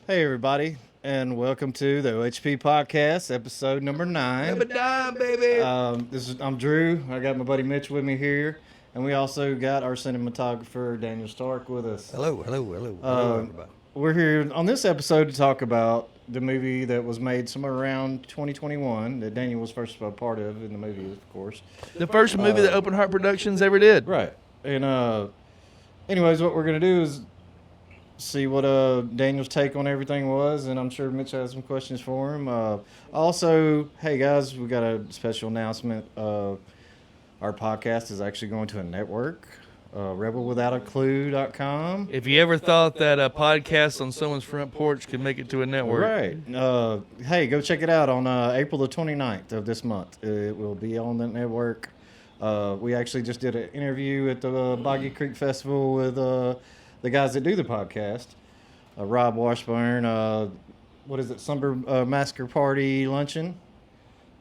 Hey, everybody, and welcome to the OHP podcast, episode number 9. Number 9, baby. I'm Drew. I got my buddy Mitch with me here, and we also got our cinematographer Daniel Stark with us. Hello, everybody. We're here on this episode to talk about the movie that was made somewhere around 2021 that Daniel was first a part of in the movie, of course. The first movie that Open Heart Productions ever did. Right. And anyways, what we're going to do is see what Daniel's take on everything was, and I'm sure Mitch has some questions for him. Also, hey guys, we got a special announcement. Our podcast is actually going to a network, rebelwithoutaclue.com. If you ever thought that a podcast on someone's front porch could make it to a network. Right. Hey, go check it out on April the 29th of this month. It will be on the network. We actually just did an interview at the Boggy Creek Festival with the guys that do the podcast, Rob Washburn, what is it, Slumber Massacre Party Luncheon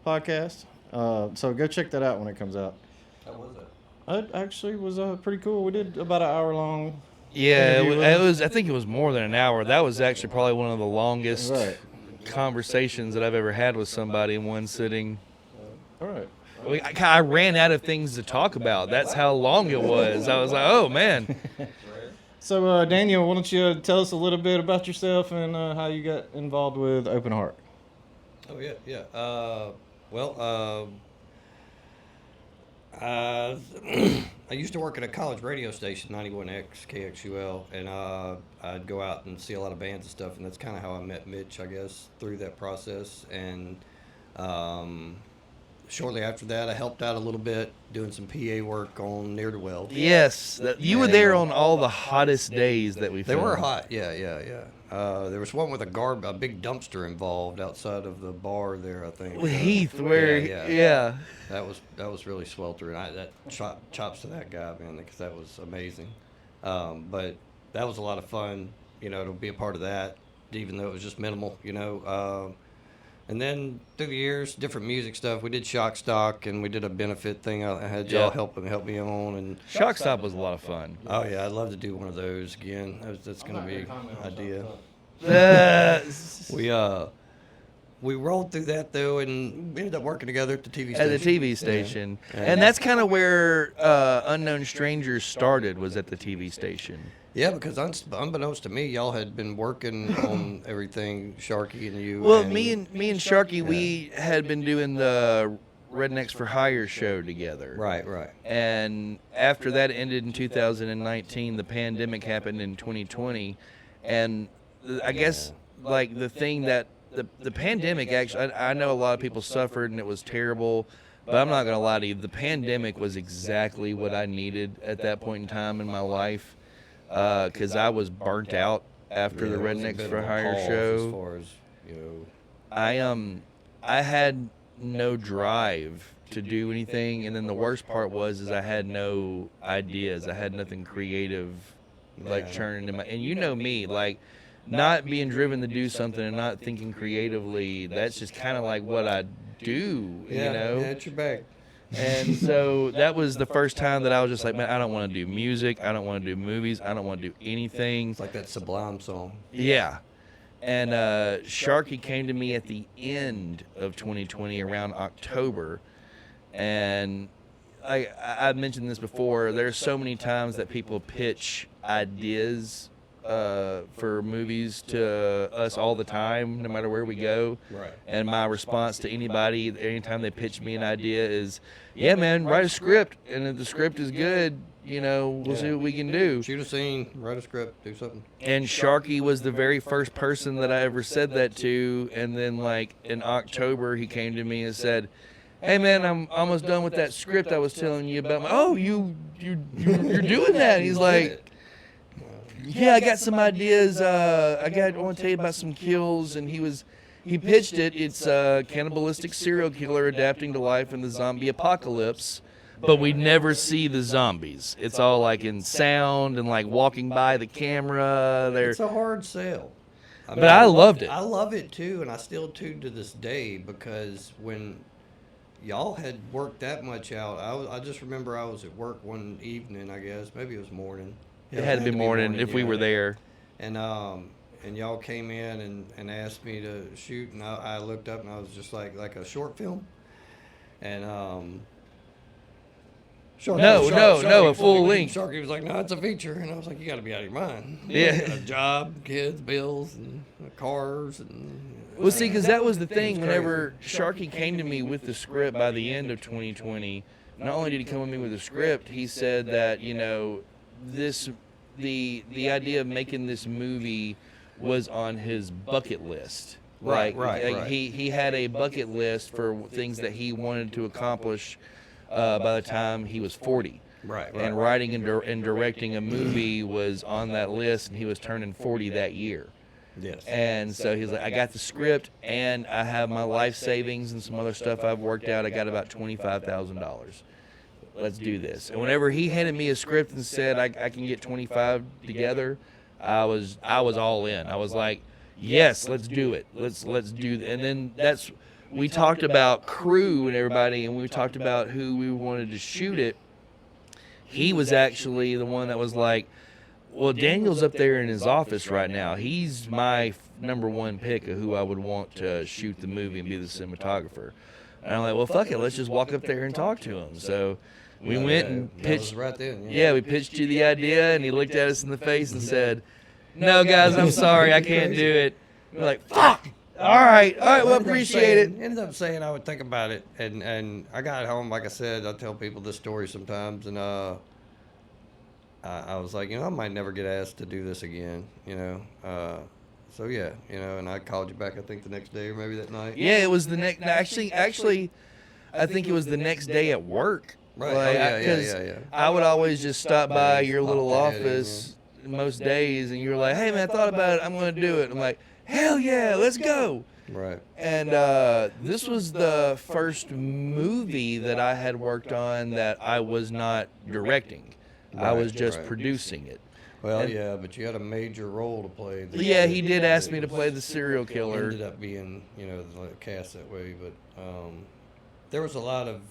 podcast. So go check that out when it comes out. How was it? It actually was pretty cool. We did about an hour long. Yeah, it was. I think it was more than an hour. That was actually probably one of the longest conversations that I've ever had with somebody in one sitting. All right. I ran out of things to talk about. That's how long it was. I was like, oh, man. So, Daniel, why don't you tell us a little bit about yourself and how you got involved with Open Heart? Oh, yeah. I used to work at a college radio station, 91X KXUL, and I'd go out and see a lot of bands and stuff, and that's kind of how I met Mitch, I guess, through that process. And shortly after that, I helped out a little bit doing some PA work on Near to Well. Yes, you were there on all the hottest days that we filmed. They were hot, yeah. There was one with a big dumpster involved outside of the bar there, I think. With Heath, where yeah. That was really sweltering. Chops to that guy, man, because that was amazing. But that was a lot of fun, to be a part of that, even though it was just minimal, And then through the years, different music stuff. We did Shock Stock, and we did a benefit thing. I had y'all help me on. And Shock Stock was a lot of fun. Oh yeah, I'd love to do one of those again. That's going to be an idea. We rolled through that though, and we ended up working together at the TV station. At the TV station, and that's kind of where Unknown Strangers started. Was at the TV station. Yeah, because unbeknownst to me, y'all had been working on everything, Sharky and you. Well, me and Sharky, we had been doing the Rednecks for Hire show together. Right. And after that ended in 2019, the pandemic happened in 2020, and I guess like the thing that the pandemic actually, I know a lot of people suffered and it was terrible. But I'm not going to lie to you, the pandemic was exactly what I needed at that point in time in my life. Because I was burnt out after the Rednecks for Hire show. As far as, I had no drive to do anything, and then the worst part was I had no ideas. I had nothing creative, churning in my. And you know me, not being driven to do something and not thinking creatively. That's just kind of like what I do. Yeah, it's your bag. And so that was the first time that I was just like, man, I don't want to do music. I don't want to do movies. I don't want to do anything. It's like that Sublime song. Yeah. And Sharky came to me at the end of 2020, around October. And I mentioned this before. There's so many times that people pitch ideas for movies to us all the time, no matter where we go. Right. And my response to anybody, anytime they pitch me an idea, is, yeah, man, write a script. And if the script is good, we'll see what we can do. Shoot a scene, write a script, do something. And Sharky was the very first person that I ever said that to. And then, in October, he came to me and said, hey, man, I'm almost done with that script I was telling you about. You're doing that. And he's like, yeah, I got some ideas. I want to tell you about some kills. And he pitched it. It's a cannibalistic serial killer adapting to life in the zombie apocalypse. But we never see the zombies. It's all in sound and walking by the camera. It's a hard sell. But I loved it. I love it too, and I still do to this day, because when y'all had worked that much out, I just remember I was at work one evening, I guess. Maybe it was morning. It had to be morning if we were there. And and y'all came in and asked me to shoot, and I looked up and I was just like a short film, and No, a full length. Sharky was like, no, it's a feature, and I was like, you got to be out of your mind. Yeah. I got a job, kids, bills, and cars, and. Well, see, because that was the thing. It's Whenever Sharky came to me with the script by the end of 2020, not only did he come to me with the script, he said that the idea of making this movie was on his bucket list. Right. He had a bucket list for things that he wanted to accomplish by the time he was 40. Right. And writing and directing a movie was on that list, and he was turning 40 that year. Yes. And so he's like, I got the script, and I have my life savings and some other stuff I've worked out. I got about $25,000. Let's do this. And whenever he handed me a script and said I can get 25 together, I was all in. I was like, yes, let's do it. Let's do it. And then we talked about crew and everybody, and we talked about who we wanted to shoot it. He was actually the one that was like, well, Daniel's up there in his office right now. He's my number one pick of who I would want to shoot the movie and be the cinematographer. And I'm like, well, fuck it. Let's just walk up there and talk to him. So we went and pitched. Right then. Yeah, we pitched you the idea, and he looked at us in the face and said, no, guys, I'm sorry. I can't do it. We're like, fuck. All right, well, appreciate it. Ended up saying I would think about it, and I got home. Like I said, I tell people this story sometimes, and I was like, I might never get asked to do this again, So yeah, and I called you back, I think the next day or maybe that night. Yeah, it was the next. Actually, I think it was the next day at work. Right. Like, Yeah. I would always just stop by your little office most days, and you were like, hey man, I thought about it. I'm going to do it. I'm like, hell yeah, let's go. Right. And this was the first movie that I had worked on that I was not directing. I was just producing it. Well, yeah, but you had a major role to play. Yeah, he did ask me to play the serial killer. Ended up being, the cast that way, but there was a lot of.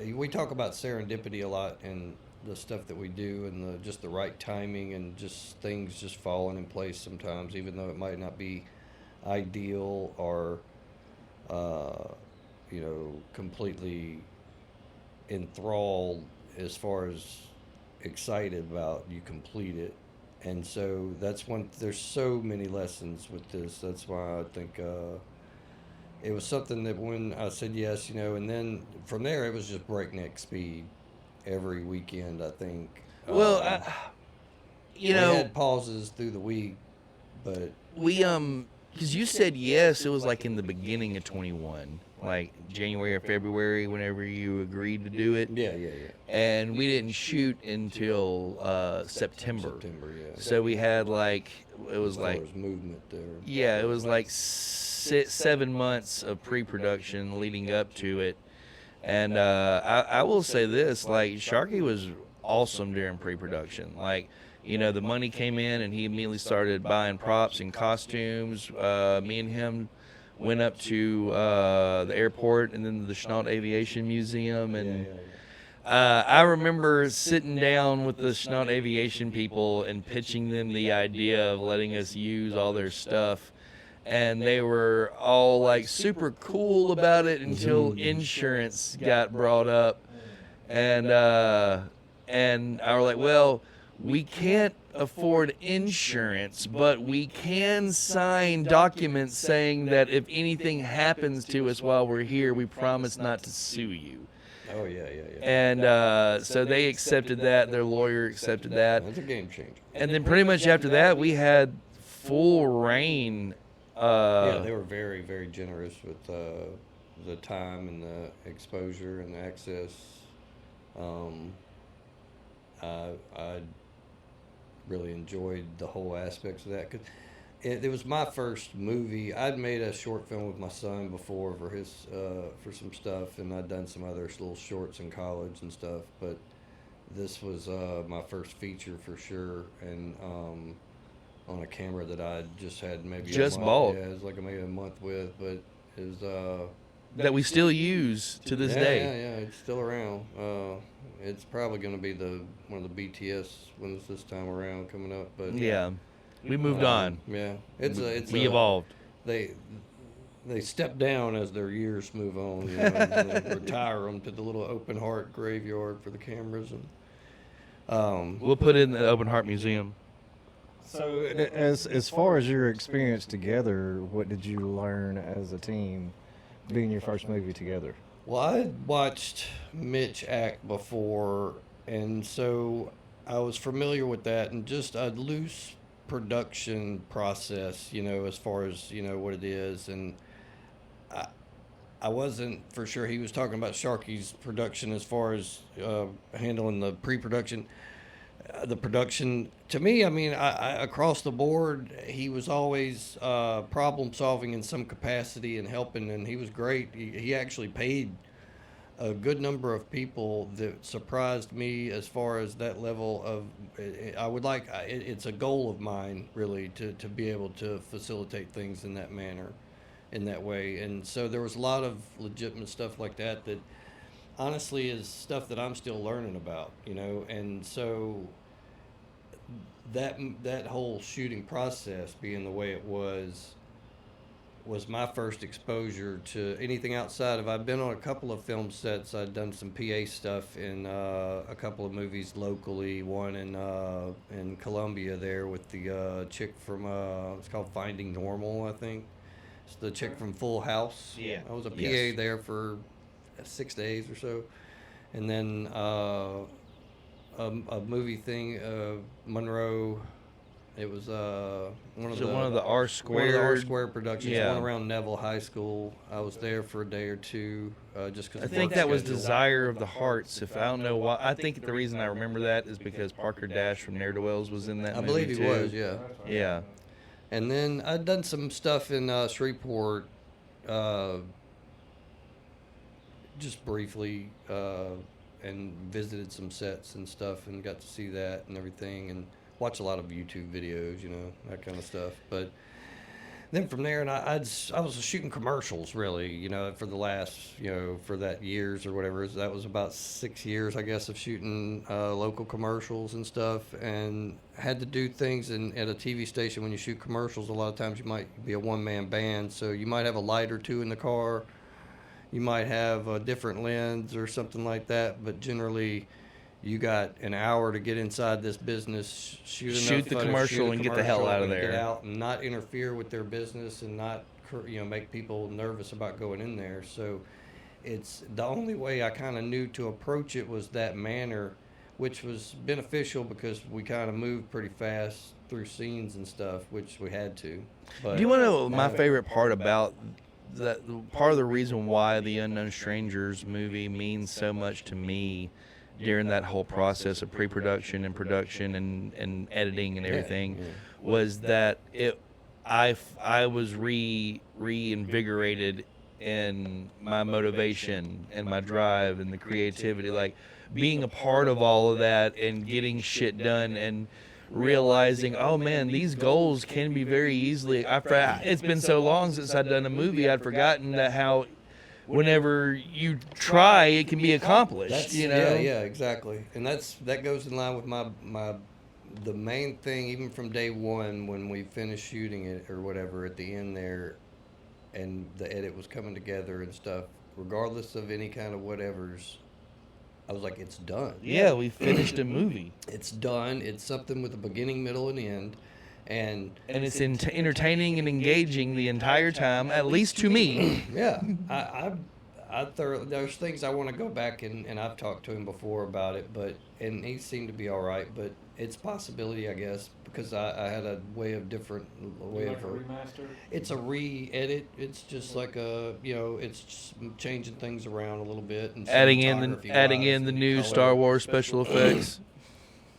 We talk about serendipity a lot in the stuff that we do, and just the right timing, and just things just falling in place sometimes, even though it might not be ideal or, completely enthralled. As far as excited about, you complete it, and so that's one. There's so many lessons with this. That's why I think it was something that when I said yes, and then from there it was just breakneck speed every weekend. I think. Well, we had pauses through the week, but we because you said yes, it was like in the beginning of 21. Like January or February, whenever you agreed to do it. Yeah. And we didn't shoot until September. So we had it was movement there. Yeah, it was like 7 months of pre-production leading up to it. And I will say this, Sharky was awesome during pre-production. The money came in and he immediately started buying props and costumes. Me and him went up to the airport and then the Chenault Aviation Museum, and I remember sitting down with the Chenault Aviation people and pitching them the idea of letting us use all their stuff, and they were all super cool about it until insurance got brought up, and I was like, well, we can't afford insurance, but we can sign documents saying that if anything happens to us while we're here, we promise not to sue you. Oh, yeah. And so they accepted that. Their lawyer accepted that. That's a game changer. And then pretty much after that, we had full reign. They were very, very generous with the time and the exposure and the access. I really enjoyed the whole aspects of that, because it was my first movie. I'd made a short film with my son before for his for some stuff, and I'd done some other little shorts in college and stuff, but this was my first feature for sure, and on a camera that I just had maybe just a month, bought. Yeah, it was maybe a month with, but it was that we still use to this day. Yeah, it's still around. It's probably going to be one of the BTS ones this time around coming up. But yeah, We moved on. Yeah, We evolved. They step down as their years move on. You know, and they retire them to the little open heart graveyard for the cameras, and We'll put it in the Open Heart Museum. So, as far as your experience together, what did you learn as a team, being your first movie together? well, I had watched Mitch act before, and so I was familiar with that, and just a loose production process, you know, as far as you know what it is, and I, I wasn't for sure he was talking about Sharky's production as far as handling the pre-production. The production, to me, I mean, I across the board, he was always problem solving in some capacity and helping, and he was great. He actually paid a good number of people that surprised me as far as that level of. I would like. It's a goal of mine, really, to be able to facilitate things in that manner, in that way. And so there was a lot of legitimate stuff like that that honestly is stuff that I'm still learning about, you know. And so that whole shooting process being the way it was my first exposure to anything outside of. I've been on a couple of film sets. I'd done some PA stuff in a couple of movies locally. One in Columbia there with the chick from it's called Finding Normal, I think. It's the chick from Full House. Yeah. I was a PA Yes. there for 6 days or so, and then a movie thing, Monroe. It was one of the R one of the R squared. Square productions, Yeah. one around Neville High School. I was there for a day or two, just because. I think that was Desire of the Hearts. If I don't know why, I think the reason I remember that is because Parker Dash from Ne'er to Wells was in that. I movie believe he too. was, yeah. Yeah. And then I'd done some stuff in Shreveport, just briefly, and visited some sets and stuff, and got to see that and everything, and watch a lot of YouTube videos, you know, that kind of stuff. But then from there, and I was shooting commercials, really, you know, for the last, you know, for that years or whatever. That was about 6 years, I guess, of shooting local commercials and stuff, and had to do things at a TV station. When you shoot commercials, a lot of times you might be a one-man band, so you might have a light or two in the car. You might have a different lens or something like that, but generally you got an hour to get inside this business, Shoot the commercial and get the hell out of there. Get out and not interfere with their business and not, you know, make people nervous about going in there. So it's the only way I kind of knew to approach it was that manner, which was beneficial because we kind of moved pretty fast through scenes and stuff, which we had to. But Do you want to know my favorite part about that? Part of the reason why the Unknown Strangers movie means so much to me during that whole process of pre-production and production and editing and everything was that I was reinvigorated in my motivation and my drive and the creativity, like being a part of all of that and getting shit done and realizing, oh man, these goals can be very easily. It's been so long since I'd done a movie, I'd forgotten that how whenever you try, it can be accomplished. You know? Yeah, exactly. And that goes in line with the main thing, even from day one when we finished shooting it or whatever at the end there, and the edit was coming together and stuff. Regardless of any kind of whatevers, I was like, it's done. Yeah, we finished a movie. It's done. It's something with a beginning, middle, and end. And it's entertaining and engaging the entire time, at least to me. Yeah, there's things I want to go back and I've talked to him before about it, and he seemed to be all right. But it's a possibility, I guess, because I had a remaster? It's a re-edit. It's just like it's just changing things around a little bit and adding in the new Star Wars special effects.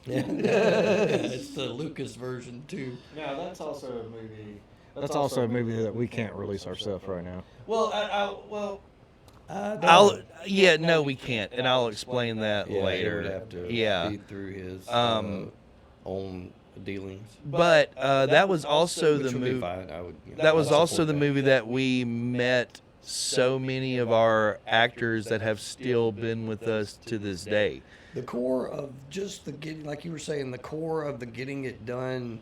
Yeah, it's the Lucas version too. No, that's also a movie. That's also a movie that we can't release ourselves right now. Well, we can't, and I'll explain that later. He would have to be through his own dealings. But that was also the movie. That was also the movie that we met so many of our actors that have still been with us to this day. The core of just the getting, like you were saying, the core of the getting it done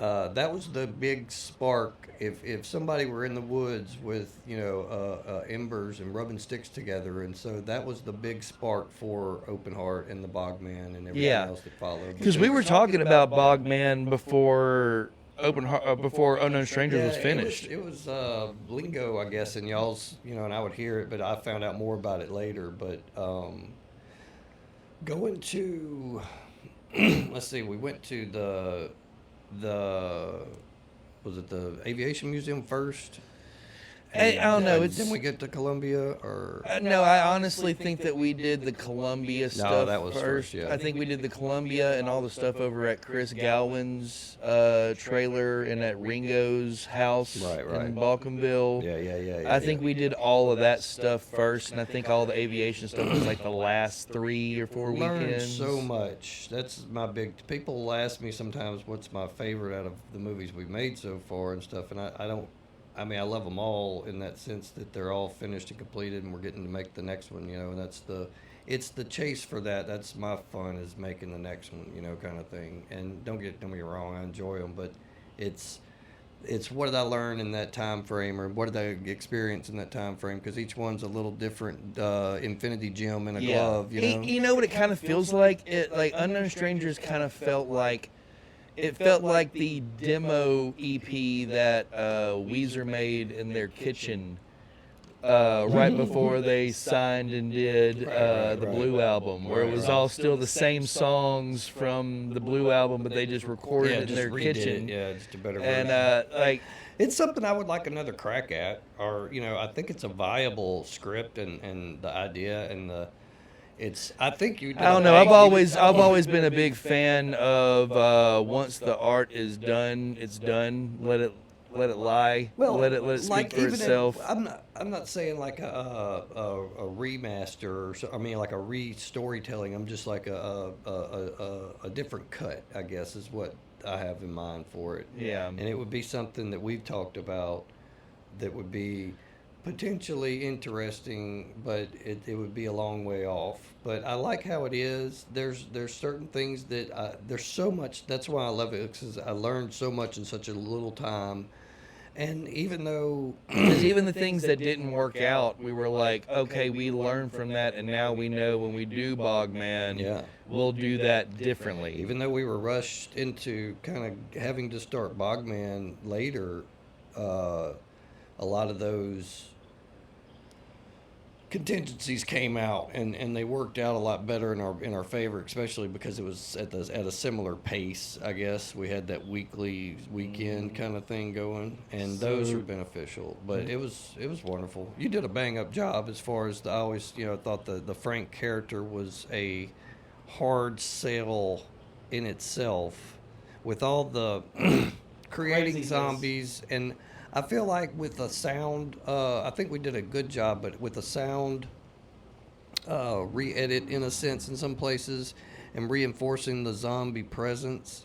that was the big spark. If somebody were in the woods with embers and rubbing sticks together, and so that was the big spark for Open Heart and the Bogman and everything Yeah. else that followed. Because we were talking about Bogman before before Unknown Strangers was finished. It was lingo, I guess, in y'all's, and I would hear it, but I found out more about it later. But going to, let's see, we went to the was it the Aviation Museum first? I don't know. Didn't we get to Columbia or? No, I honestly think that we did the Columbia stuff that was first, yeah. I think we did the Columbia and all the stuff over at Chris Galvin's trailer and at Ringo's house in Balkanville. Yeah. I think we did all of that stuff first, and I think all the aviation stuff was like the last 3 or 4 Learned weekends. so much. That's my big. People ask me sometimes what's my favorite out of the movies we've made so far and stuff, and I don't. I mean, I love them all in that sense that they're all finished and completed, and we're getting to make the next one. And it's the chase for that. That's my fun, is making the next one, kind of thing. And don't get me wrong, I enjoy them, but it's what did I learn in that time frame, or what did I experience in that time frame? Because each one's a little different. Infinity gem in a glove, You know what it kind of feels like? Like Unknown Strangers kind of felt like. It felt like the demo EP that Weezer made in their kitchen right before they signed and did the Blue album, where it was all still the same songs from the Blue album, but they just recorded it in their kitchen. Just a better version. And it's something I would like another crack at, or I think it's a viable script and the idea and the. I think you. I don't know. I've always been a big fan of once the art is done, it's done. Let it lie. Well, let it speak for itself. I'm not saying like a remaster, or so, I mean like a re-storytelling. I'm just like a different cut, I guess, is what I have in mind for it. Yeah. And it would be something that we've talked about that would be potentially interesting, but it would be a long way off. But I like how it is. There's certain things that there's so much. That's why I love it, because I learned so much in such a little time. And even though, because even the things that didn't work out, we were like, okay, we learned from that, and now we know when we do Bogman, we'll do that differently. Even though we were rushed into kind of having to start Bogman later, a lot of those contingencies came out, and they worked out a lot better in our favor, especially because it was at a similar pace. I guess we had that weekend kind of thing going, and those are beneficial. But it was wonderful. You did a bang up job as far as I always thought the Frank character was a hard sell in itself, with all the creating zombies. And I feel like with the sound, I think we did a good job, but with the sound re-edit in a sense in some places, and reinforcing the zombie presence,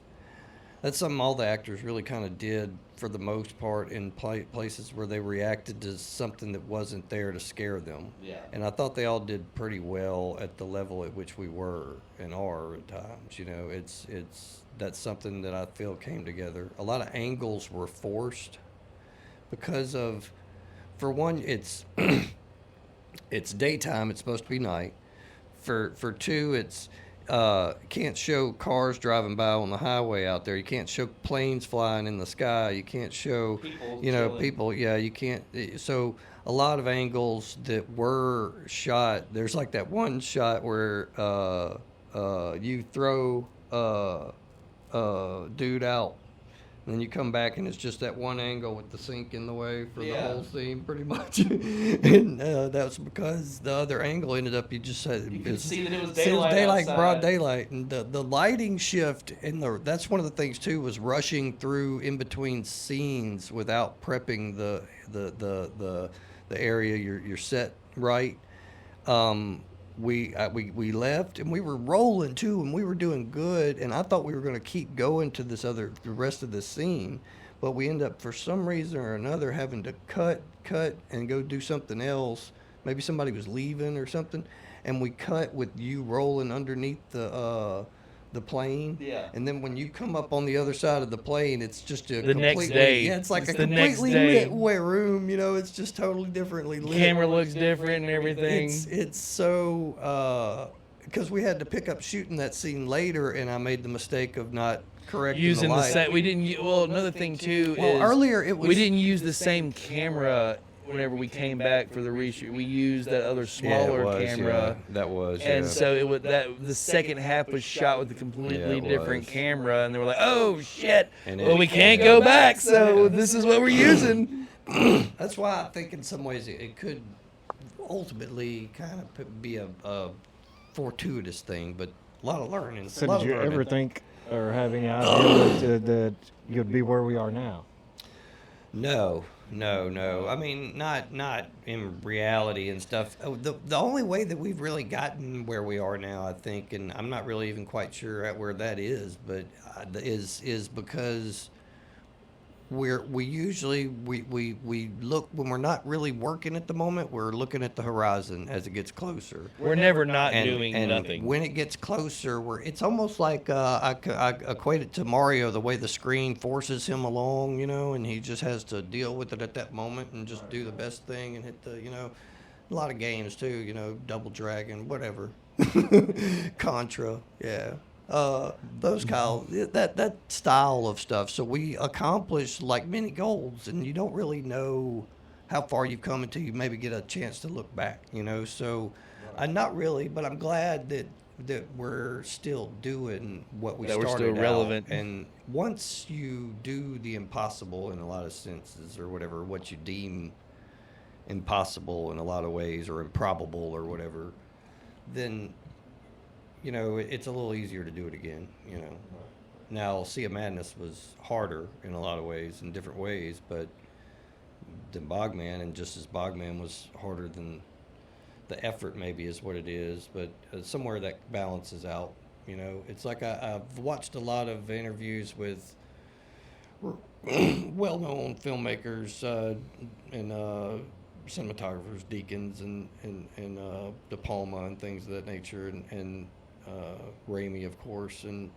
that's something all the actors really kind of did for the most part in places where they reacted to something that wasn't there to scare them. Yeah. And I thought they all did pretty well at the level at which we were and are at times. That's something that I feel came together. A lot of angles were forced. Because of, for one, it's it's daytime. It's supposed to be night. For two, it's can't show cars driving by on the highway out there. You can't show planes flying in the sky. You can't show people. Yeah, you can't. So a lot of angles that were shot. There's like that one shot where you throw dude out. And then you come back, and it's just that one angle with the sink in the way for the whole scene, pretty much. And that's because the other angle ended up, you could see that it was daylight outside. Broad daylight. And the lighting shift, that's one of the things, too, was rushing through in between scenes without prepping the area, your set right. We left, and we were rolling too, and we were doing good, and I thought we were going to keep going to the rest of this scene, but we end up for some reason or another having to cut and go do something else. Maybe somebody was leaving or something, and we cut with you rolling underneath the the plane. Yeah. And then when you come up on the other side of the plane, it's just a The next day. Yeah, it's like It's a the next completely day. lit room. You know, it's just totally differently lit. Camera looks different and everything. It's so because we had to pick up shooting that scene later, and I made the mistake of not correcting Using the the light. same. We didn't. Well, another thing too is earlier it was we didn't use the same camera whenever we came back for the reshoot. We used that other smaller camera. Yeah. That was. And so it was the second half was shot with a completely different camera, and they were like, "Oh shit! Well, we can't go back, so this is what we're using." That's why I think in some ways it could ultimately kind of be a fortuitous thing, but a lot of learning. So did you ever think or have any idea that you'd be where we are now? No. I mean, not in reality and stuff. The only way that we've really gotten where we are now, I think, and I'm not really even quite sure at where that is, but is because we usually look when we're not really working at the moment. We're looking at the horizon as it gets closer. We're never not doing nothing. When it gets closer, it's almost like I equate it to Mario, the way the screen forces him along, you know, and he just has to deal with it at that moment and just do the best thing and hit the, you know, a lot of games too, you know, Double Dragon, whatever, Contra, yeah. Those that style of stuff. So we accomplish like many goals, and you don't really know how far you've come until you maybe get a chance to look back, you know. So not really, but I'm glad that we're still doing what we started we're still relevant. out. And once you do the impossible in a lot of senses, or whatever, what you deem impossible in a lot of ways, or improbable or whatever, then you know, it's a little easier to do it again, you know. Now, Sea of Madness was harder in a lot of ways, in different ways, but than Bogman, and just as Bogman was harder than the effort maybe is what it is, but somewhere that balances out, you know. It's like I've watched a lot of interviews with well-known filmmakers and cinematographers, Deacons, and De Palma and things of that nature, and Raimi, of course, and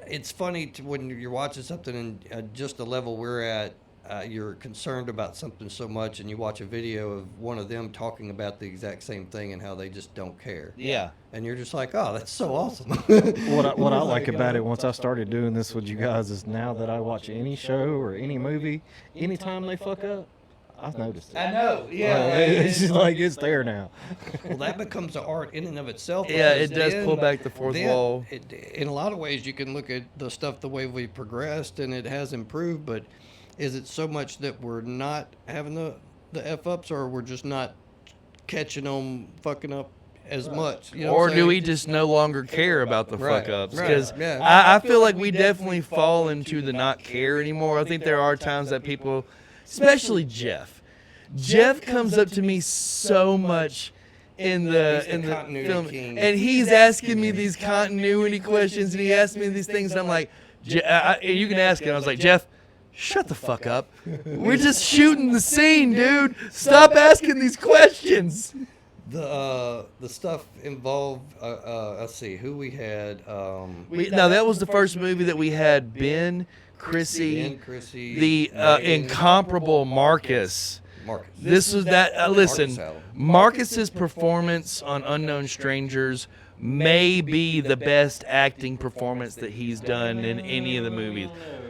it's funny when you're watching something and at just the level we're at, you're concerned about something so much, and you watch a video of one of them talking about the exact same thing and how they just don't care. Yeah. And you're just like, oh, that's so awesome. What I like about it once I started doing this with you guys is now that I watch any show or any movie, anytime they fuck up, I've noticed it. I know, yeah. It's just like it's there now. Well, that becomes an art in and of itself. Yeah, it because does pull back the fourth wall. In a lot of ways, you can look at the stuff the way we progressed, and it has improved, but is it so much that we're not having the F-ups, or we're just not catching them fucking up as much? You know or do we just no longer care about the Right, fuck-ups? right, Because yeah. I feel like we definitely fall into the not care anymore. I think there are times that people, especially Jeff comes up to me so much in the continuity film, king. and he's asking me these continuity questions, and he asks me these things, and I'm like, you can ask it. I was like, Jeff, shut the fuck up. We're just shooting the scene, dude. Stop asking these questions. The stuff involved. Let's see who we had. Now that was the first movie that we had Ben, Chrissy, the incomparable Marcus. This was that. Listen, Marcus's performance on Unknown Strangers may be the best acting performance that he's done in any of the movies.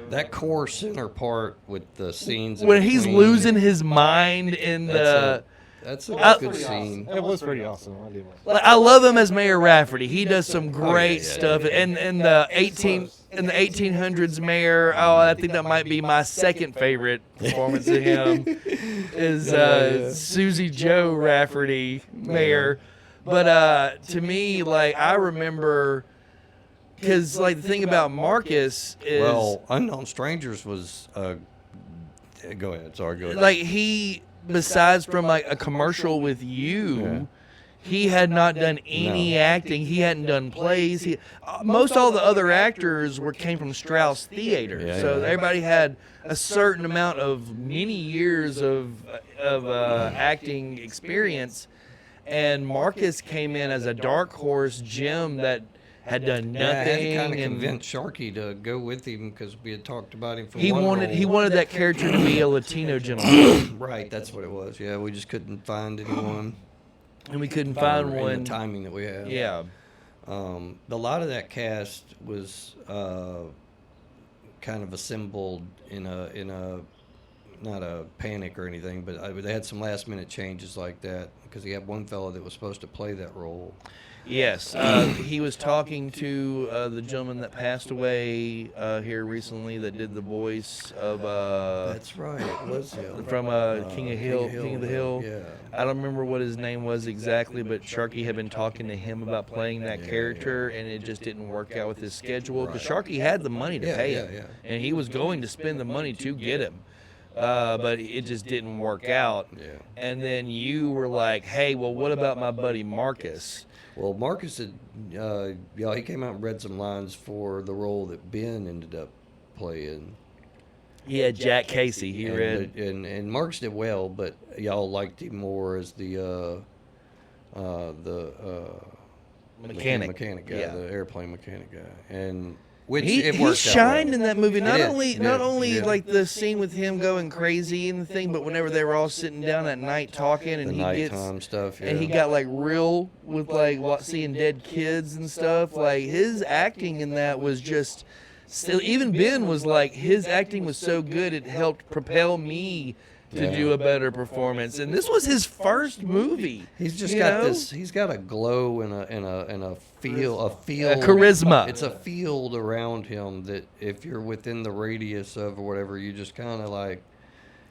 That core center part with the scenes When he's losing his mind in the. That's a good scene. It was pretty awesome. I did. I love him as Mayor Rafferty. He does some great stuff. And the 1800s Mayor, I think that might be my second favorite performance of him is Susie Joe Rafferty Mayor. But to me, like, I remember, because like the thing about Marcus is, Well, Unknown Strangers was. Go ahead. Sorry. Go ahead. like he. Besides from like a commercial with you, he had not done any acting. He hadn't done plays. Most all the other actors came from Strauss Theater, so everybody had a certain amount of many years of acting experience. and Marcus came in as a dark horse gem that had done Yeah, I had to nothing. kind of and convince Sharky to go with him because we had talked about him for he one wanted role. that character to be a Latino gentleman, Right, that's what it was. Yeah, we just couldn't find anyone. and we couldn't find in one. the timing that we had. Yeah, A lot of that cast was kind of assembled in a not a panic or anything, but they had some last minute changes like that because he had one fellow that was supposed to play that role. yes. He was talking to the gentleman that passed away here recently that did the voice of That's right, it was him. from King of the Hill. Yeah. I don't remember what his name was exactly, but Sharky had been talking to him about playing that character, and it just didn't work out with his schedule because Sharky had the money to pay him, and he was going to spend the money to get him. But it just didn't work out. Yeah. And then you were like, hey, well, what about my buddy Marcus? Well, Marcus had, he came out and read some lines for the role that Ben ended up playing. Yeah, Jack Casey, he and, read. And Marcus did well, but y'all liked him more as the Mechanic. mechanic guy, Yeah. the airplane mechanic guy, and which He it worked shined out in that movie. Not did, only yeah. like the scene with him going crazy and the thing, but whenever they were all sitting down at night talking, and the he nighttime gets stuff. Yeah. and he got like real with like seeing dead kids and stuff. Like his acting in that was just. Still, even Ben was like, his acting was so good it helped propel me to do a better performance. And this was his first movie. He's just you got know? this. He's got a glow and a feel, A charisma. It's a field around him that if you're within the radius of or whatever, you just kind of like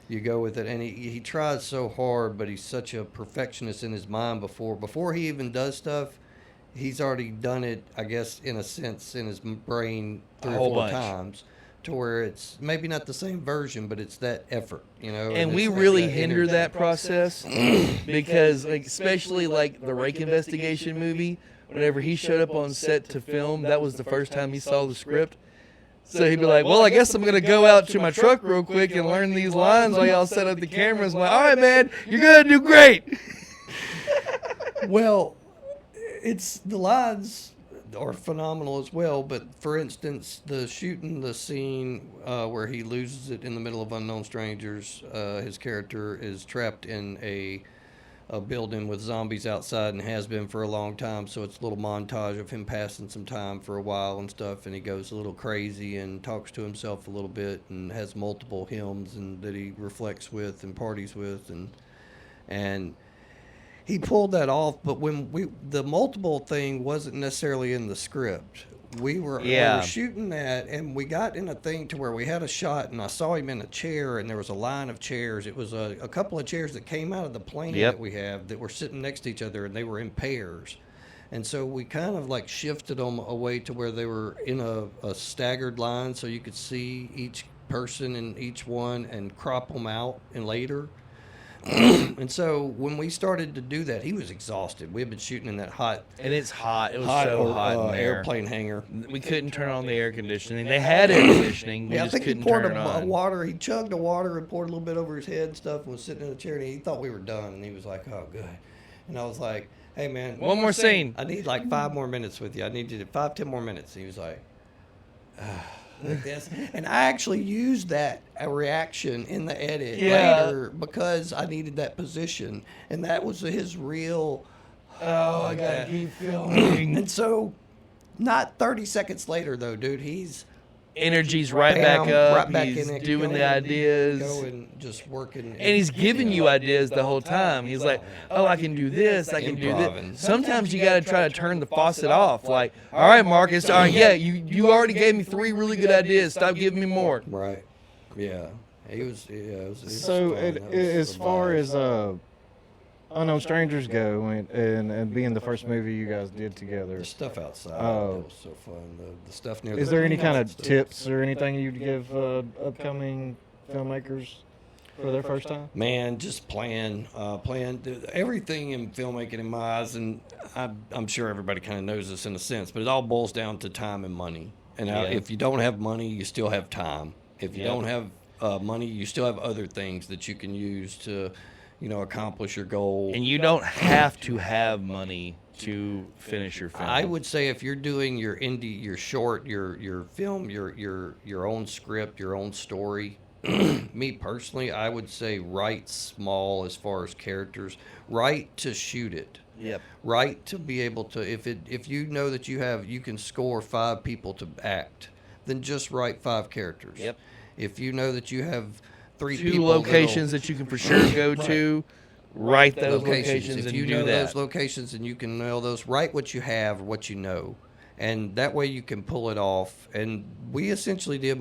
you go with it. And he tries so hard, but he's such a perfectionist in his mind before he even does stuff. He's already done it, I guess, in a sense, in his brain 3 or 4 times, to where it's maybe not the same version, but it's that effort, you know. And we really hinder that process because, like, especially like the Rake investigation movie, whenever he showed up on set to film, that was the first time he saw the script. So he'd be like, well, I guess I'm going to go out to my truck real quick and learn these lines while y'all set up the cameras. I'm like, all right, man, you're going to do great. Well, it's the lines are phenomenal as well, but for instance, shooting the scene where he loses it in the middle of unknown strangers, his character is trapped in a building with zombies outside and has been for a long time, so it's a little montage of him passing some time for a while and stuff, and he goes a little crazy and talks to himself a little bit and has multiple hymns and that he reflects with and parties with, and he pulled that off, but when the multiple thing wasn't necessarily in the script. We were shooting that, and we got in a thing to where we had a shot, and I saw him in a chair, and there was a line of chairs. It was a couple of chairs that came out of the plane that we have that were sitting next to each other, and they were in pairs. And so we kind of like shifted them away to where they were in a staggered line, so you could see each person in each one and crop them out and later. And so when we started to do that, he was exhausted. We had been shooting in that hot, And it's hot. It was so hot in there. airplane hangar. We couldn't turn on the air conditioning. They had air conditioning. We Yeah, I just think he couldn't poured turn it on. water. He chugged the water and poured a little bit over his head and stuff and was sitting in a chair, and he thought we were done. And he was like, oh, good. And I was like, hey, man. One more scene. I need like 5 more minutes with you. I need you to 5-10 more minutes. And he was like, like this. And I actually used that reaction in the edit later because I needed that position. And that was his real, Oh, I got to keep filming. and so not 30 seconds later, though, dude, he's Energy's right bam, back up. right back He's in it, doing the going, ideas. going, just working. And he's giving you ideas the whole time. He's like, oh, I can do this. I can do Improving. this. Sometimes you got to try to turn the faucet off. Like, all right, Marcus. All right, yeah, you already gave me 3 really good ideas. Stop giving me more. Right. Yeah. He was. Yeah. It was So fun. That was as a far blast. as Unknown Strangers go, and being the first movie you guys did together, the stuff outside, Oh. that was so fun. The stuff near. is the there any kind of stuff. tips or anything you'd give upcoming filmmakers for their first time? Man, just plan everything in filmmaking in my eyes, and I'm sure everybody kind of knows this in a sense, but it all boils down to time and money. And if you don't have money, you still have time. If you don't have money, you still have other things that you can use to, accomplish your goal. And you don't have to have money to finish your film. I would say if you're doing your indie, your short, your film, your own script, your own story. Me personally, I would say write small as far as characters. Write to shoot it. Yep. Write to be able to if you know that you can score 5 people to act, then just write 5 characters. Yep. If you know that you have 3 2 people locations that you can for sure go to, write those locations if and you do know that. those locations and you can nail those, write what you have or what you know, and that way you can pull it off. And we essentially did.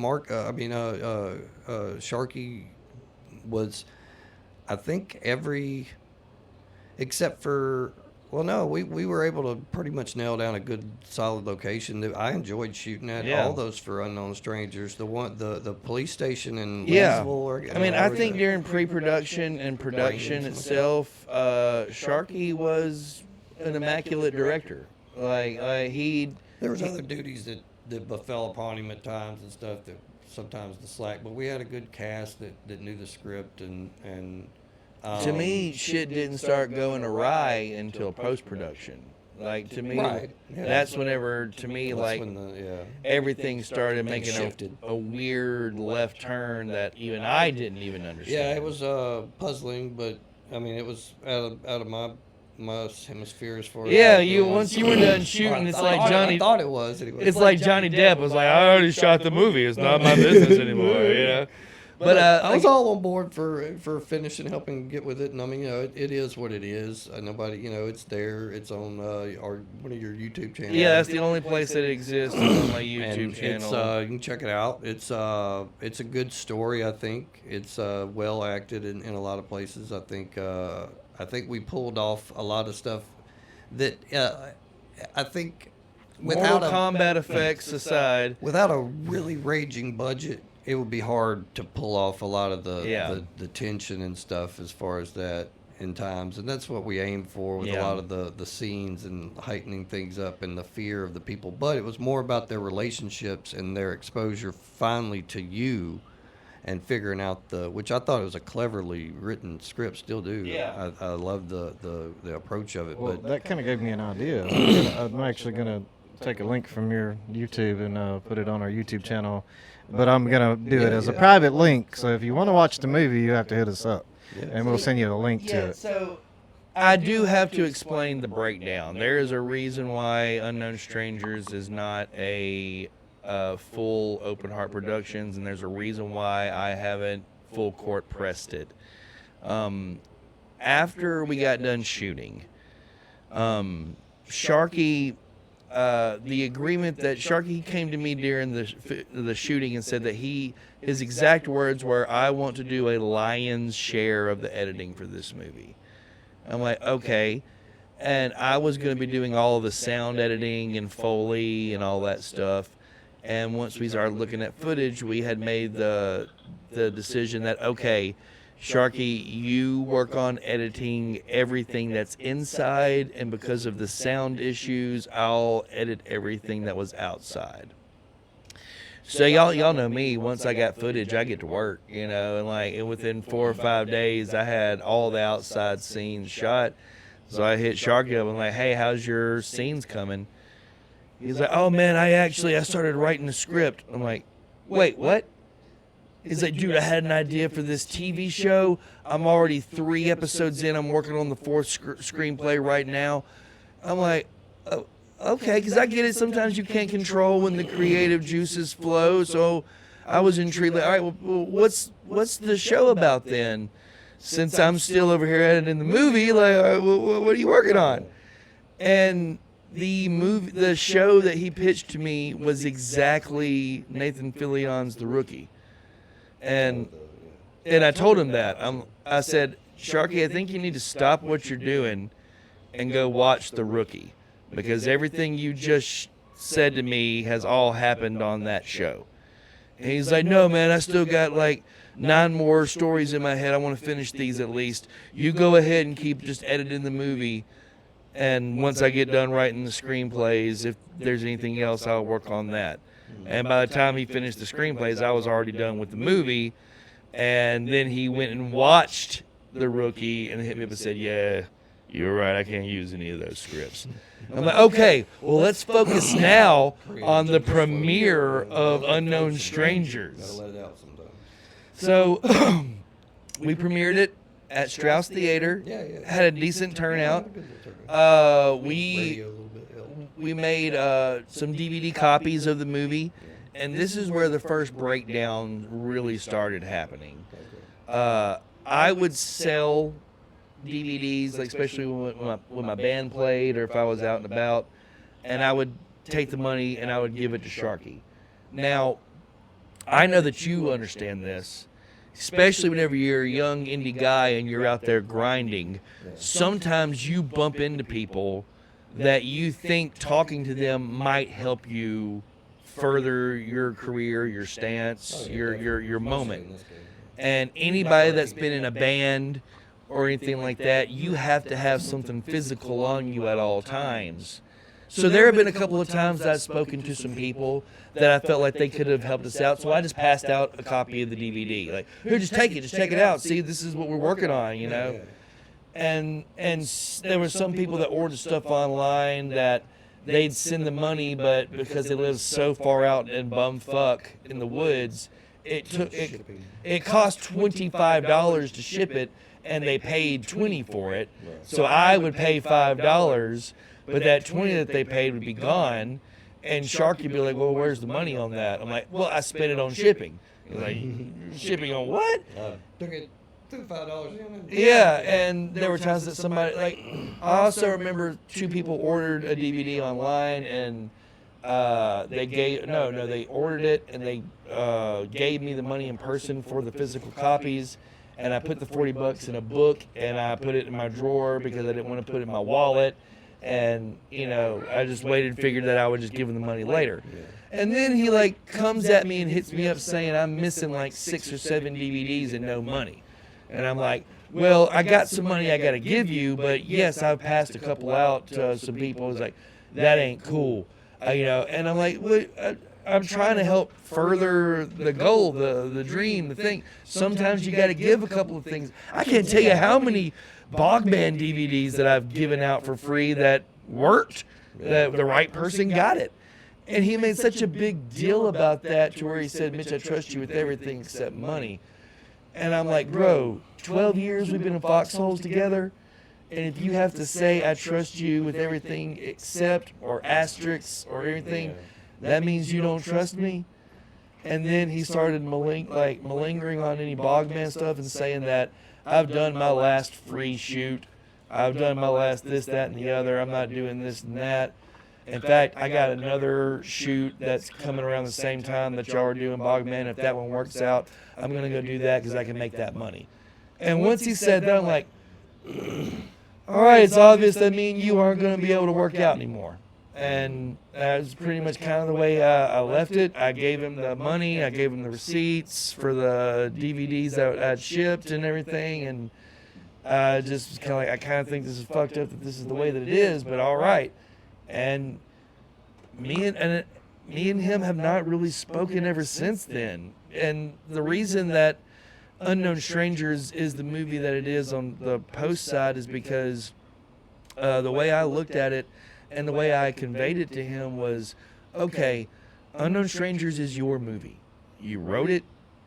Sharky was, I think except for. Well, no, we were able to pretty much nail down a good, solid location that I enjoyed shooting at. Yeah. All those for Unknown Strangers. The police station in Yeah. Lansville. I mean, I think during pre-production and production itself, Sharky was an immaculate director. Like there was other duties that befell upon him at times and stuff that sometimes the slack. But we had a good cast that knew the script and. To me, shit didn't start going awry until post-production. Like, to me, Right. Yeah. that's whenever, to me, That's like, when everything started Things making shifted. a weird left turn that even I didn't even understand. Yeah, it was puzzling, but I mean, it was out of my hemisphere as far as Yeah, that goes. once you were done shooting, it's like Johnny. I thought it was anyway. It's like Johnny Depp was like, I already shot the movie. It's not my business anymore, you know? But I was all on board for finishing, helping get with it, and I mean, it is what it is. Nobody, it's there. It's on one of your YouTube channels. yeah, that's the only place that it exists is on my YouTube And channel. you can check it out. It's a good story. I think it's well acted in a lot of places. I think we pulled off a lot of stuff that I think Mortal Kombat effects aside. without a really raging budget, it would be hard to pull off a lot of the tension and stuff as far as that in times. And that's what we aim for with a lot of the scenes and heightening things up and the fear of the people. But it was more about their relationships and their exposure finally to you and figuring out which I thought was a cleverly written script, still do. Yeah. I love the approach of it. Well, But that kind of gave me an idea. I'm actually going to take a link from your YouTube and put it on our YouTube channel. But I'm going to do it as a private link. So if you want to watch the movie, you have to hit us up. Yeah. And we'll send you a link to it. So I do have to explain the breakdown. There is a reason why Unknown Strangers is not a full open heart productions, and there's a reason why I haven't full court pressed it. After we got done shooting, Sharky, the agreement that Sharky came to me during the shooting and said that his exact words were, I want to do a lion's share of the editing for this movie. I'm like, okay. And I was going to be doing all of the sound editing and Foley and all that stuff. And once we started looking at footage, we had made the decision that, okay, Sharky, you work on editing everything that's inside, and because of the sound issues, I'll edit everything that was outside. So y'all know me. Once I got footage, I get to work, and within 4 or 5 days, I had all the outside scenes shot. So I hit Sharky up and like, hey, how's your scenes coming? He's like, oh man, I started writing the script. I'm like, wait, what? He's like, dude, I had an idea for this TV show. I'm already 3 episodes in. I'm working on the 4th screenplay right now. I'm like, oh, okay, because I get it. Sometimes you can't control when the creative juices flow. So I was intrigued. Like, all right, well, what's the show about then? Since I'm still over here editing the movie, like, what are you working on? And the show that he pitched to me was exactly Nathan Fillion's The Rookie. And I told him that. I said, Sharky, I think you need to stop what you're doing and go watch The Rookie, because everything you just said to me has all happened on that show. And he's like, no, man, I still got like 9 more stories in my head. I want to finish these at least. You go ahead and keep just editing the movie. And once I get done writing the screenplays, if there's anything else, I'll work on that. And by the time he finished the screenplays, I was already done with the movie. And then he went and watched The Rookie, and hit me up and said, yeah, you're right, I can't use any of those scripts. I'm like, okay, well, let's focus now on the premiere of Unknown Strangers. Gotta let it out sometime. So we premiered it at Strauss Theater. Yeah. Had a decent turnout. We Radio a little bit helped. we made some DVD copies of the movie, and this is where the first breakdown really started happening. I would sell DVDs, like especially when my band played or if I was out and about, and I would take the money and I would give it to Sharky. Now, I know that you understand this, especially whenever you're a young indie guy and you're out there grinding. Sometimes you bump into people that you think talking to them might help you further your career, your stance, your moment. And anybody that's been in a band or anything like that, you have to have something physical on you at all times. So there have been a couple of times that I've spoken to some people that I felt like they could have helped us out. So I just passed out a copy of the DVD. Like, here, just take it out. See, this is what we're working on, you know. And there were some people that ordered stuff online that they'd send the money, but because they live so far out in bumfuck in the woods, it cost $25 to ship it, and they paid $20 for it. So I would pay $5, but that $20 that they paid would be gone. And Sharky would be like, well, where's the money on that? I'm like, well, I spent it on shipping. He's like, shipping on what? Took $5 in. Yeah, and there were times that somebody, like, I also remember two people ordered a DVD online, and they ordered it, and they gave me the money in person for the physical copies, and I put the $40 in a book, and I put it in my drawer because I didn't want to put it in my wallet. And, you know, I just waited and figured that I would just give him the money later. And then he, like, comes at me and hits me up saying I'm missing, like, 6 or 7 DVDs and no money. And I'm like, well, I got some money I got to give you, but, yes, I've passed a couple out to some people. It's like, that ain't cool. You know, and I'm like, well, I'm trying to help further the goal, the dream, the thing. Sometimes you got to give a couple of things. I can't tell you how many Bogman DVDs that I've given out for free that worked, that the right person got it. And he made such a big deal about that to where he said, Mitch, I trust you with everything except money. And I'm like, bro, 12 years we've been in foxholes together, and if you have to say I trust you with everything except or asterisks or everything, that means you don't trust me. And then he started malingering on any Bogman stuff and saying that I've done my last free shoot. I've done my last this, that, and the other. I'm not doing this and that. In fact, I got another shoot that's coming around the same time that y'all are doing Bogman. If that one works out, I'm going to go do that because I can make that money. And once he said that, I'm like, all right, it's obvious that me and you aren't going to be able to work out anymore. And that was pretty much kind of the way I left it. I gave him the money. I gave him the receipts for the DVDs that I'd shipped and everything. And I just was kind of like, I kind of think this is fucked up that this is the way that it is, but all right. And me and him have not really spoken ever since then. And the reason that Unknown Strangers is the movie that it is on the post side is because the way I looked at it and the way I conveyed it to him was, okay, Unknown Strangers is your movie. You wrote it,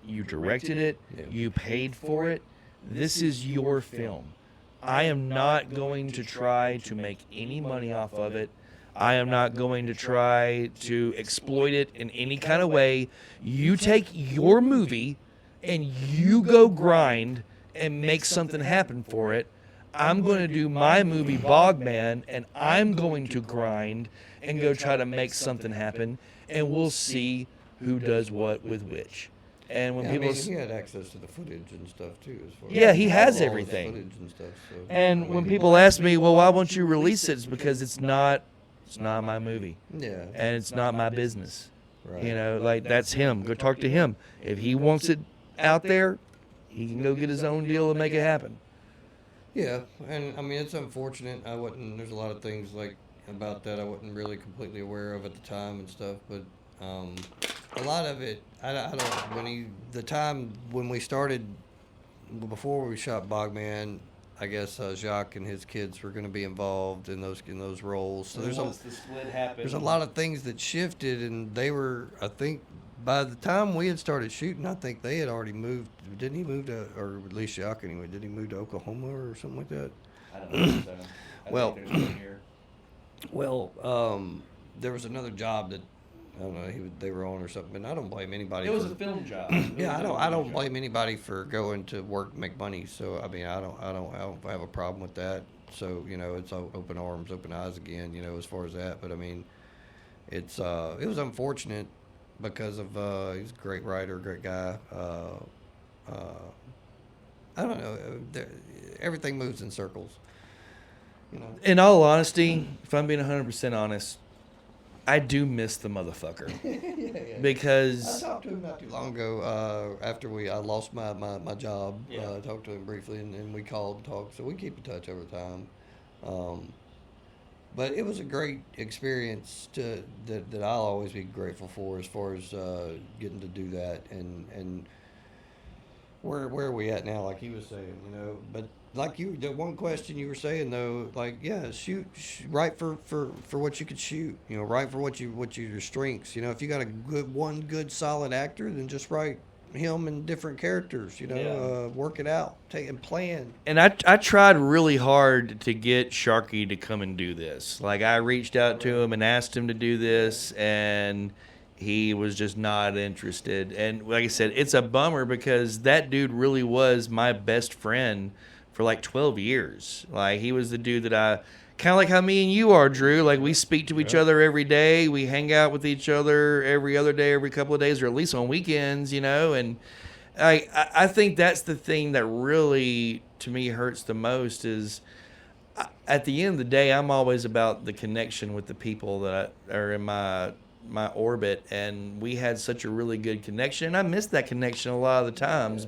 you directed it, you paid for it. This is your film. I am not going to try to make any money off of it. I am not going to try to exploit it in any kind of way. You take your movie and you go grind and make something happen for it. I'm going to do my movie Bogman, and I'm going to grind and go try to make something happen, and we'll see who does what with which. And when people, he had access to the footage and stuff too. As far yeah, as he has all everything. the footage and stuff. So. And when people ask me, well, why won't you release it? It's because it's not my movie. Yeah. And it's not my business. Right. You know, like that's him. Go talk to him. If he wants it out there, he can go get his own deal and make it happen. Yeah, and I mean it's unfortunate. There's a lot of things like about that I wasn't really completely aware of at the time and stuff. But a lot of it, I don't. The time when we started before we shot Bogman, I guess Jacques and his kids were going to be involved in those roles. So the split happened, there's a lot of things that shifted, and they were, I think, by the time we had started shooting, I think they had already moved. Didn't he move to, or at least Jacques anyway? Did he move to Oklahoma or something like that? I don't know. So. Well, think they're still here. Well, there was another job that I don't know they were on or something, but I don't blame anybody. It was a film job. Yeah, I don't blame anybody for going to work make money. So I mean, I don't have a problem with that. So it's open arms, open eyes again. As far as that, but I mean, it was unfortunate because of he's a great writer, great guy. I don't know. Everything moves in circles. In all honesty, if I'm being 100% honest, I do miss the motherfucker. Yeah. Because I talked to him not too long ago after I lost my job. Yeah. I talked to him briefly, and we called and talked. So we keep in touch over time. But it was a great experience that I'll always be grateful for as far as getting to do that. And where are we at now? Like he was saying, but like the one question you were saying though, like shoot write for what you could shoot, write for what your strengths. If you got a good solid actor, then just write him and different characters. Work it out, take and plan. And I tried really hard to get Sharky to come and do this. Like I reached out to him and asked him to do this, and he was just not interested. And like I said, it's a bummer because that dude really was my best friend for like 12 years. Like he was the dude that I kind of like how me and you are, Drew. Like we speak to each other every day. We hang out with each other every other day, every couple of days, or at least on weekends, And I think that's the thing that really to me hurts the most is at the end of the day, I'm always about the connection with the people that are in my orbit, and we had such a really good connection. I miss that connection a lot of the times,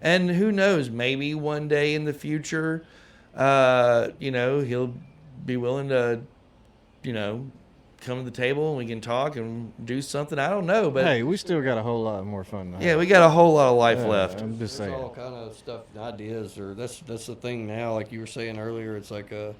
and who knows, maybe one day in the future, he'll be willing to, come to the table and we can talk and do something. I don't know, but hey, we still got a whole lot more fun to have. yeah, we got a whole lot of life left. I'm just There's saying. all kind of stuff, ideas, or that's the thing now. Like you were saying earlier, it's like I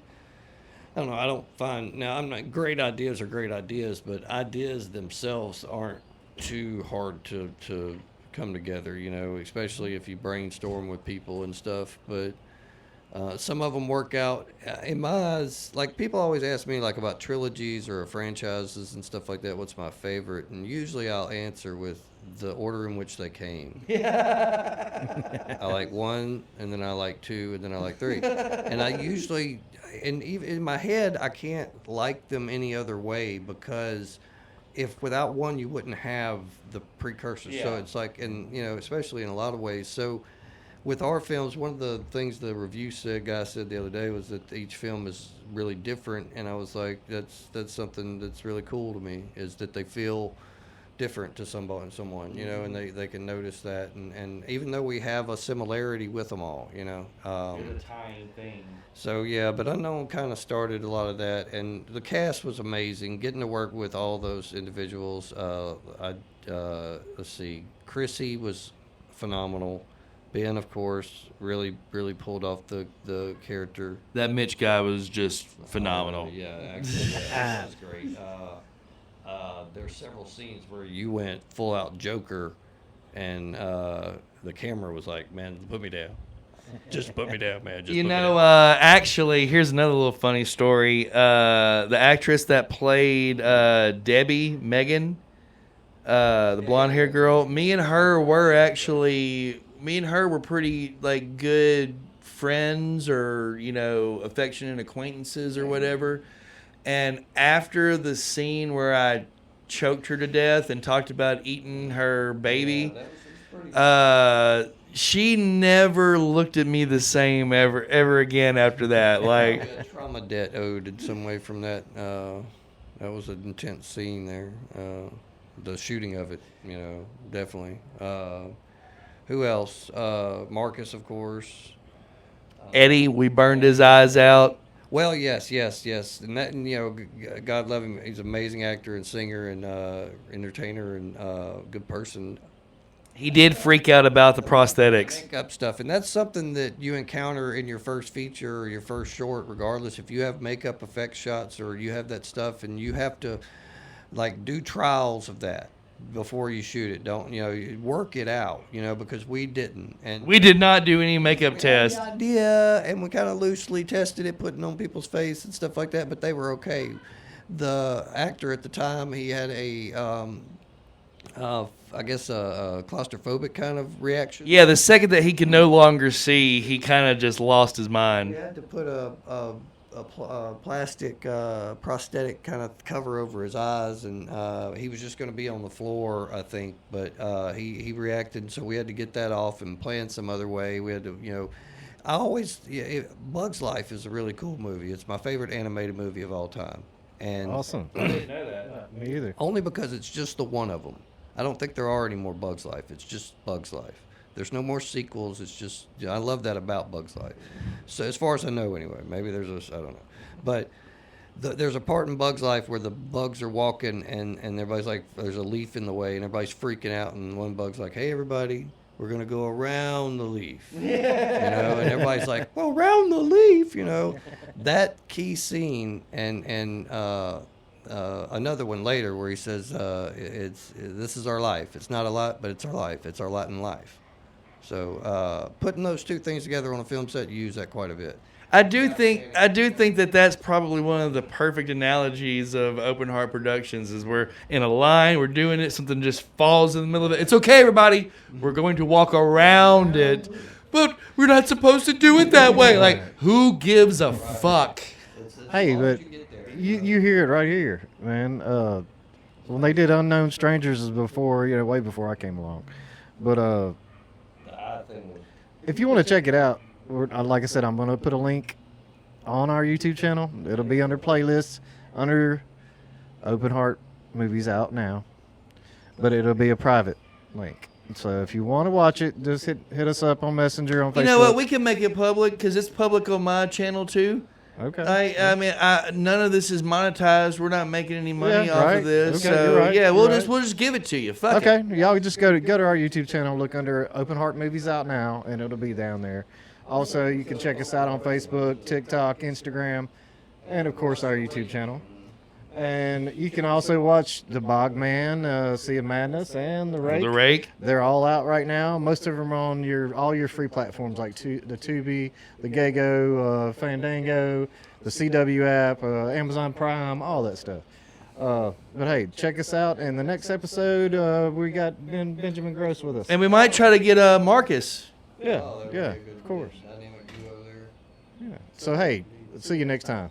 don't know. I don't find now. I'm not great ideas are great ideas, but ideas themselves aren't too hard to come together. Especially if you brainstorm with people and stuff. But some of them work out. In my eyes, like people always ask me like about trilogies or franchises and stuff like that. What's my favorite? And usually I'll answer with the order in which they came. I like 1, and then I like 2, and then I like 3. And I usually, and even in my head, I can't like them any other way because if without 1, you wouldn't have the precursor. Yeah. So it's like, and especially in a lot of ways. So with our films, one of the things the review guy said the other day was that each film is really different, and I was like, that's something that's really cool to me, is that they feel different to someone, and they can notice that, and even though we have a similarity with them all, It's a tying thing. So yeah, but Unknown kind of started a lot of that, and the cast was amazing. Getting to work with all those individuals, let's see, Chrissy was phenomenal. Ben, of course, really pulled off the character. That Mitch guy was just phenomenal. Yeah, actually, that was great. There's several scenes where you went full out Joker, and the camera was like, "Man, put me down. Just put me down, man. Just put me down." Actually, here's another little funny story. The actress that played Debbie, Megan, the blonde-haired girl, me and her were pretty like good friends, or affectionate acquaintances or whatever. And after the scene where I choked her to death and talked about eating her baby, she never looked at me the same ever again after that. Like A trauma debt owed in some way from that. That was an intense scene there. The shooting of it, definitely. Who else? Marcus, of course. Eddie, we burned his eyes out. Well, yes, and that, God love him. He's an amazing actor and singer and entertainer and good person. He did freak out about the prosthetics. Makeup stuff, and that's something that you encounter in your first feature or your first short, regardless if you have makeup effects shots or you have that stuff, and you have to like do trials of that before you shoot it. Don't you work it out, because we didn't, and We did not do any makeup test. idea, and we kind of loosely tested it, putting on people's face and stuff like that, but they were okay. The actor at the time, he had I guess a claustrophobic kind of reaction. Yeah, the second that he could no longer see, he kind of just lost his We mind. had to put a plastic prosthetic kind of cover over his eyes, and he was just going to be on the floor, I think, but he reacted, so we had to get that off and plan some other way. We had to, Bug's Life is a really cool movie. It's my favorite animated movie of all time. And Awesome. I didn't know that. Me either. only because it's just the one of them. I don't think there are any more Bug's Life. It's just Bug's Life. There's no more sequels. It's just, I love that about Bug's Life. So as far as I know, anyway, maybe there's I don't know, but there's a part in Bug's Life where the bugs are walking and everybody's like, there's a leaf in the way, and everybody's freaking out, and one bug's like, hey everybody, we're gonna go around the leaf, and everybody's like, well, around the leaf, that key scene, and another one later where he says, this is our life. It's not a lot, but it's our life. It's our lot in life. So putting those two things together on a film set, you use that quite a bit. I do think that that's probably one of the perfect analogies of Open Heart Productions. Is we're in a line, we're doing it, something just falls in the middle of it. It's okay, everybody. We're going to walk around it, but we're not supposed to do it that way. Like, who gives a fuck? Hey, but you hear it right here, man. When they did Unknown Strangers is before, way before I came along. But if you want to check it out, like I said, I'm going to put a link on our YouTube channel. It'll be under playlists, under Open Heart Movies Out Now. But it'll be a private link. So if you want to watch it, just hit us up on Messenger, on Facebook. You know what? We can make it public because it's public on my channel too. Okay. I mean, none of this is monetized. We're not making any money off right. of this. Okay, So you're right, yeah, we'll you're just give it to you. Fuck it. Okay, y'all just go to our YouTube channel, look under Open Heart Movies Out Now, and it'll be down there. Also, you can check us out on Facebook, TikTok, Instagram, and of course our YouTube channel. And you can also watch The Bogman, Sea of Madness, and The Rake. The Rake. They're all out right now. Most of them are on all your free platforms like the Tubi, the Gago, Fandango, the CW app, Amazon Prime, all that stuff. But hey, check us out. And the next episode, we got Benjamin Gross with us. And we might try to get Marcus. Yeah, of course. Yeah. So hey, see you next time.